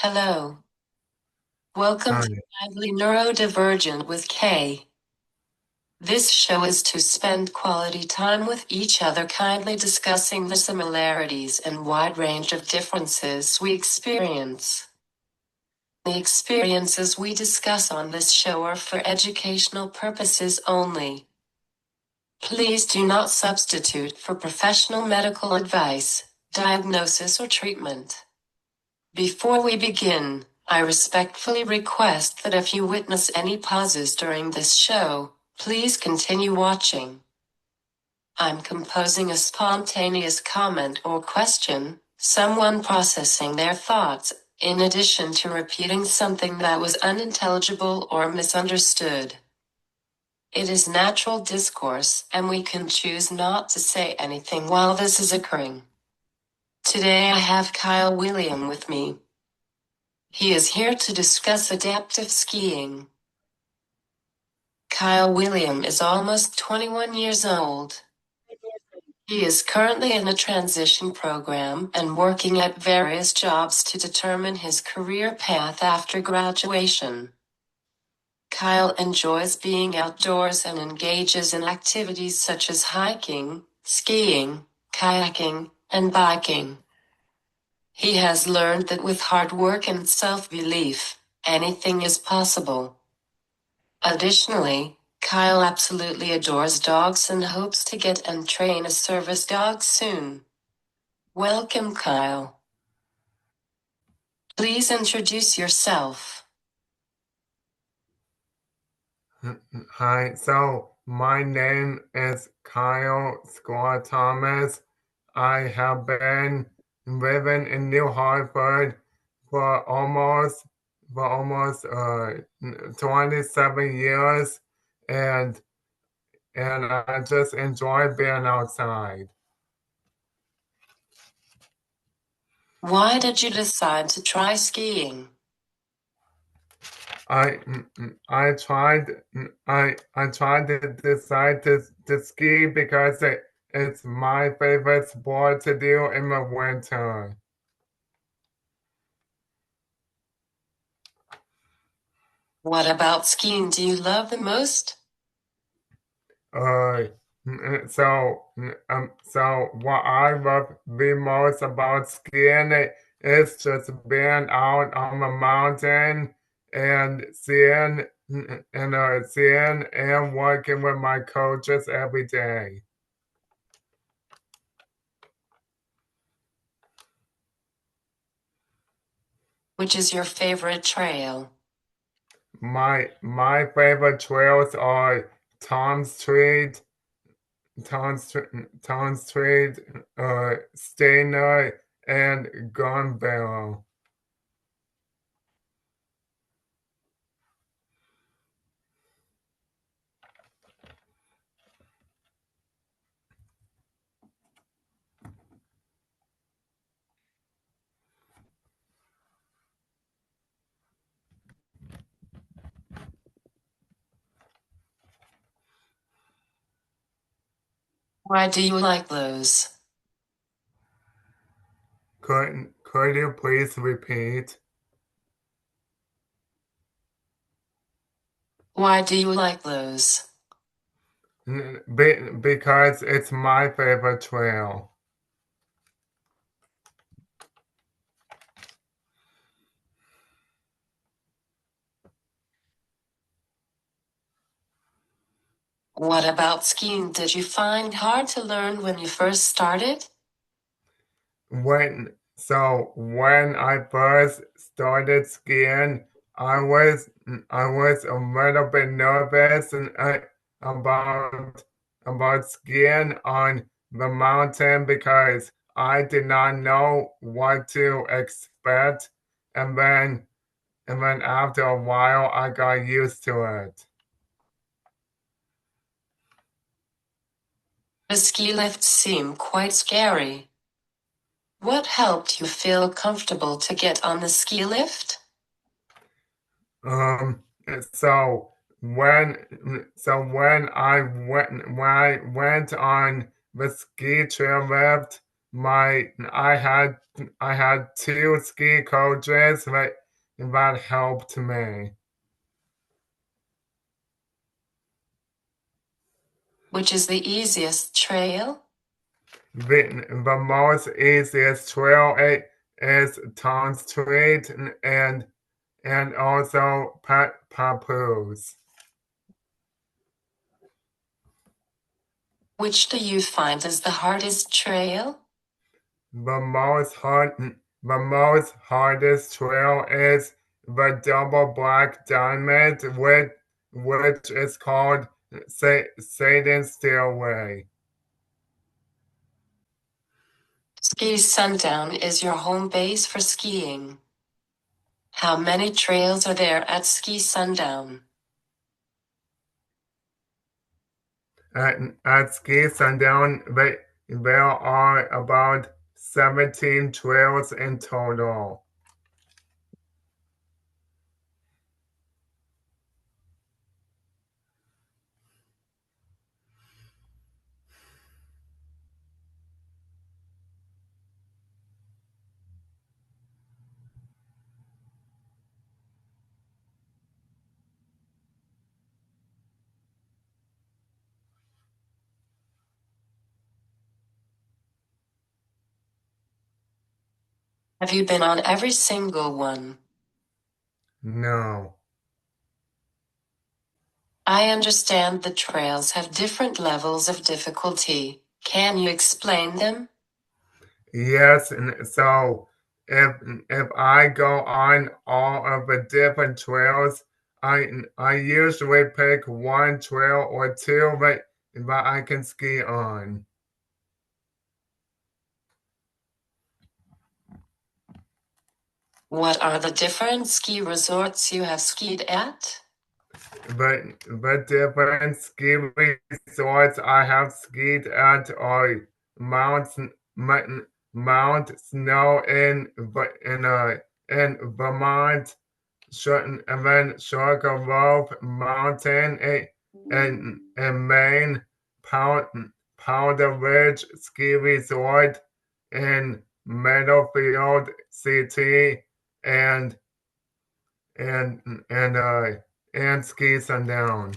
Hello. Welcome Hi. to Lively Neurodivergent with Kay. This show is to spend quality time with each other, kindly discussing the similarities and wide range of differences we experience. The experiences we discuss on this show are for educational purposes only. Please do not substitute for professional medical advice, diagnosis, or treatment. Before we begin, I respectfully request that if you witness any pauses during this show, please continue watching. I'm composing a spontaneous comment or question, someone processing their thoughts, in addition to repeating something that was unintelligible or misunderstood. It is natural discourse, and we can choose not to say anything while this is occurring. Today I have Kyle William with me. He is here to discuss adaptive skiing. Kyle William is almost 21 years old. He is currently in a transition program and working at various jobs to determine his career path after graduation. Kyle enjoys being outdoors and engages in activities such as hiking, skiing, kayaking, and biking. He has learned that with hard work and self-belief, anything is possible. Additionally, Kyle absolutely adores dogs and hopes to get and train a service dog soon. Welcome, Kyle. Please introduce yourself. Hi. So my name is Kyle Scott Thomas. I have been living in New Hartford for almost 27 years, and I just enjoy being outside. Why did you decide to try skiing? I tried to decide to ski because it's my favorite sport to do in the winter. What about skiing do you love the most? Uh, so what I love the most about skiing is just being out on the mountain and seeing and working with my coaches every day. Which is your favorite trail? My favorite trails are Tom Street, Tom Street, Stainer, and Gun Barrel. Why do you like those? Could you please repeat? Why do you like those? Because it's my favorite trail. What about skiing did you find hard to learn when you first started? When I first started skiing, I was a little bit nervous about about skiing on the mountain because I did not know what to expect, and then after a while I got used to it. The ski lifts seem quite scary. What helped you feel comfortable to get on the ski lift? Um, so when I went on the ski chair lift, I had two ski coaches that helped me. Which is the easiest trail? The most easiest trail is Town Street and also Papoose. Which do you find is the hardest trail? The most hardest trail is the Double Black Diamond, which is called Satan's Stairway. Ski Sundown is your home base for skiing. How many trails are there at Ski Sundown? At Ski Sundown, there are about 17 trails in total. Have you been on every single one? No. I understand the trails have different levels of difficulty. Can you explain them? Yes, and so if I go on all of the different trails, I usually pick one trail or two that I can ski on. What are the different ski resorts you have skied at? The different ski resorts I have skied at are Mount Mount Snow in Vermont, and then Sugar Grove Mountain in Maine, Powder Ridge Ski Resort in Meadowfield City, and and and uh and Ski Sundown.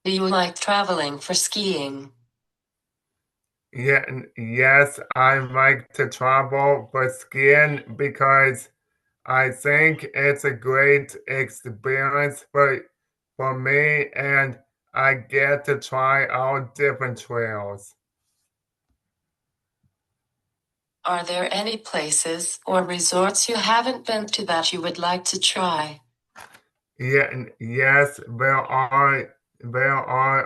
Do you like traveling for skiing? Yeah, yes, I like to travel for skiing because I think it's a great experience for me, and I get to try out different trails. Are there any places or resorts you haven't been to that you would like to try? Yeah, yes, there are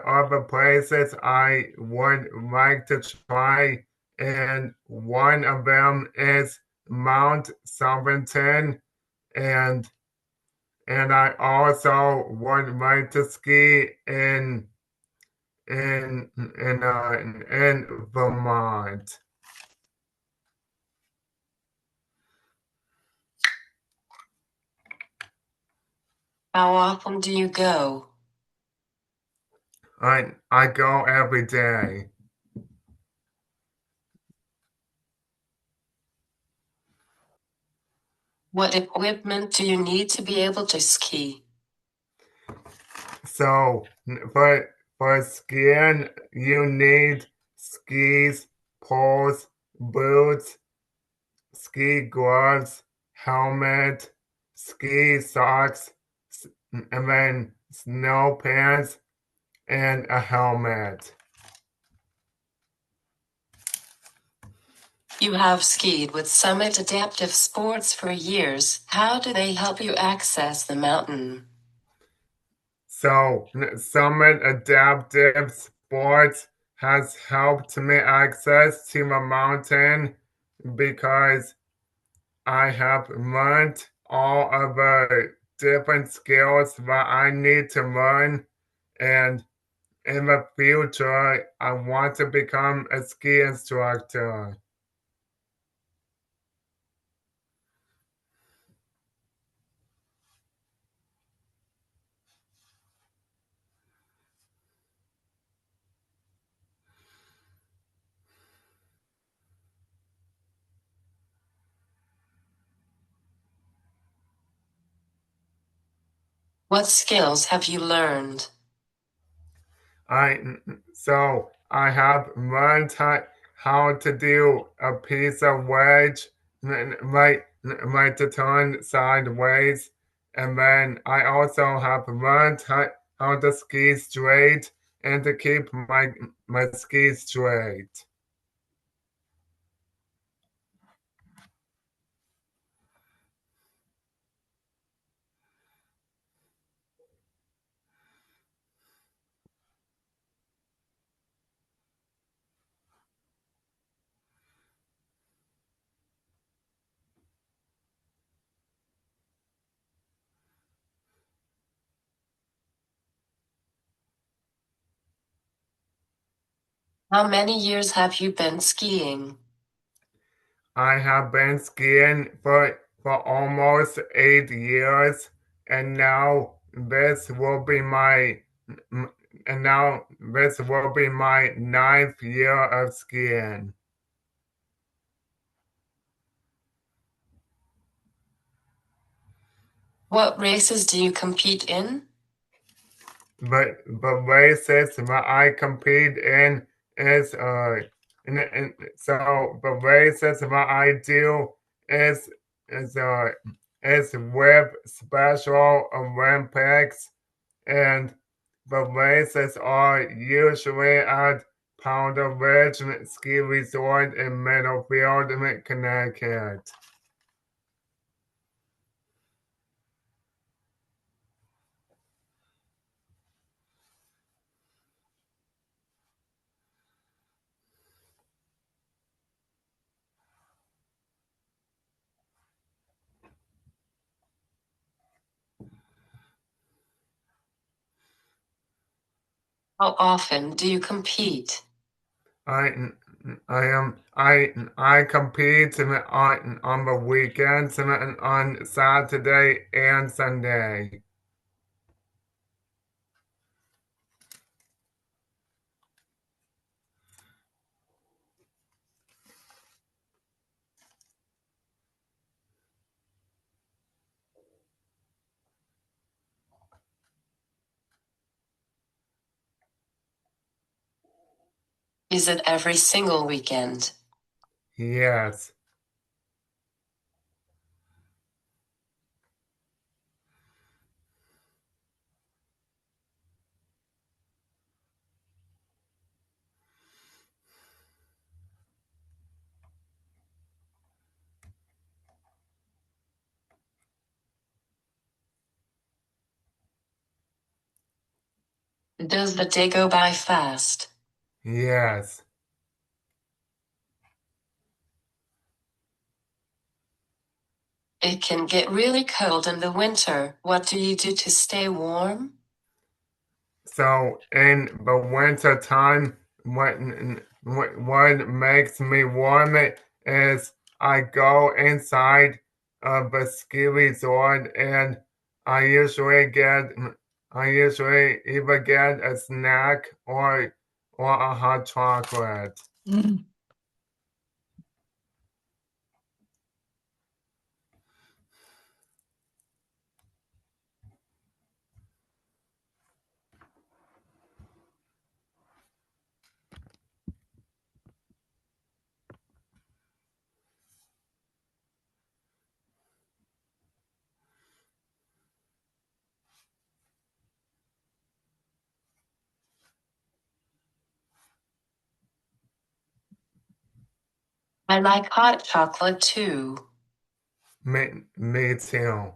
other places I would like to try, and one of them is Mount Sovereignty, and and I also would like to ski in Vermont. How often do you go? I go every day. What equipment do you need to be able to ski? So for skiing, you need skis, poles, boots, ski gloves, helmet, ski socks, and then snow pants and a helmet. You have skied with Summit Adaptive Sports for years. How do they help you access the mountain? So Summit Adaptive Sports has helped me access to the mountain because I have learned all of the different skills that I need to learn, and in the future, I want to become a ski instructor. What skills have you learned? I I have learned how to do a piece of wedge, like to turn sideways, and then I also have learned how to ski straight and to keep my skis straight. How many years have you been skiing? I have been skiing for almost 8 years, and now this will be my ninth year of skiing. What races do you compete in? But the races that I compete in is so the races that I do is is uh is with Special Olympics, and the races are usually at Powder Ridge Ski Resort in Middlefield, Connecticut. How often do you compete? I I compete on the weekends and on Saturday and Sunday. Is it every single weekend? Yes. Does the day go by fast? Yes. It can get really cold in the winter. What do you do to stay warm? So in the winter time, what makes me warm is I go inside of the ski resort, and I usually get I usually either get a snack or a hot chocolate. I like hot chocolate too. Me too.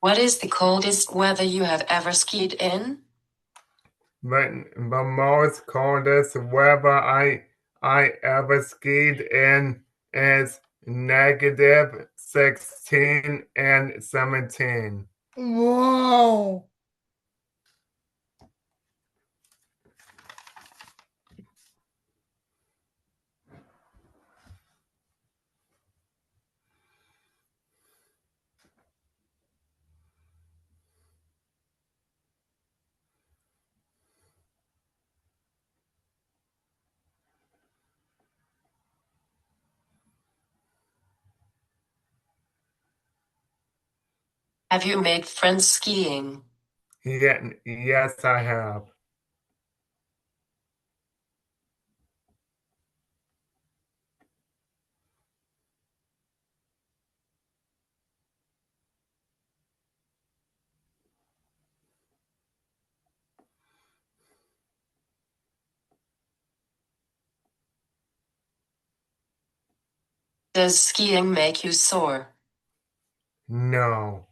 What is the coldest weather you have ever skied in? But the most coldest weather I ever skied in is -16 and 17. Whoa. Have you made friends skiing? Yes, I have. Does skiing make you sore? No.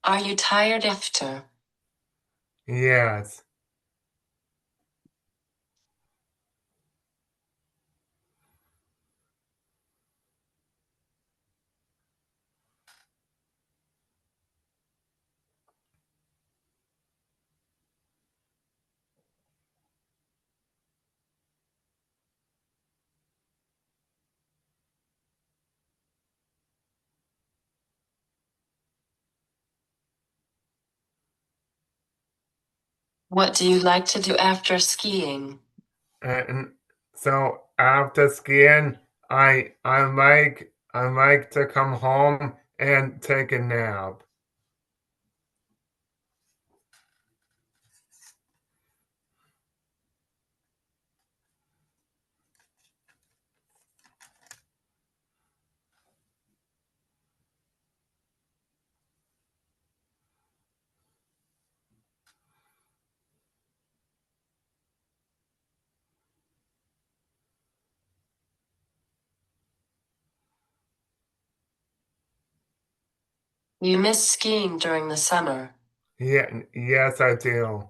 Are you tired after? Yes. What do you like to do after skiing? And so after skiing, I like to come home and take a nap. You miss skiing during the summer. Yes, I do.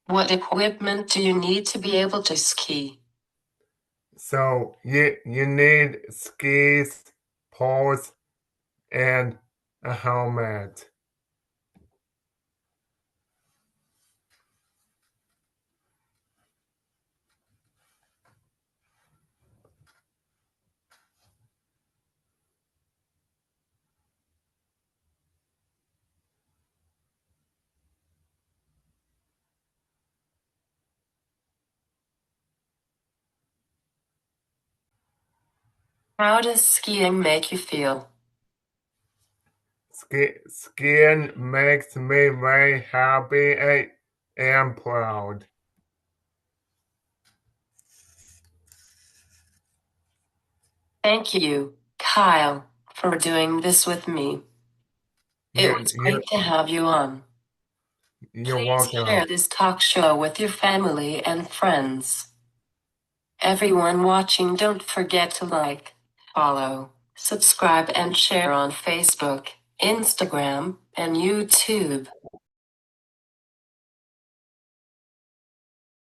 What equipment do you need to be able to ski? So you need skis, poles, and a helmet. How does skiing make you feel? Skiing makes me very happy and proud. Thank you, Kyle, for doing this with me. It You, was you, great to have you on. you're Please welcome. share this talk show with your family and friends. Everyone watching, don't forget to like, follow, subscribe, and share on Facebook, Instagram, and YouTube.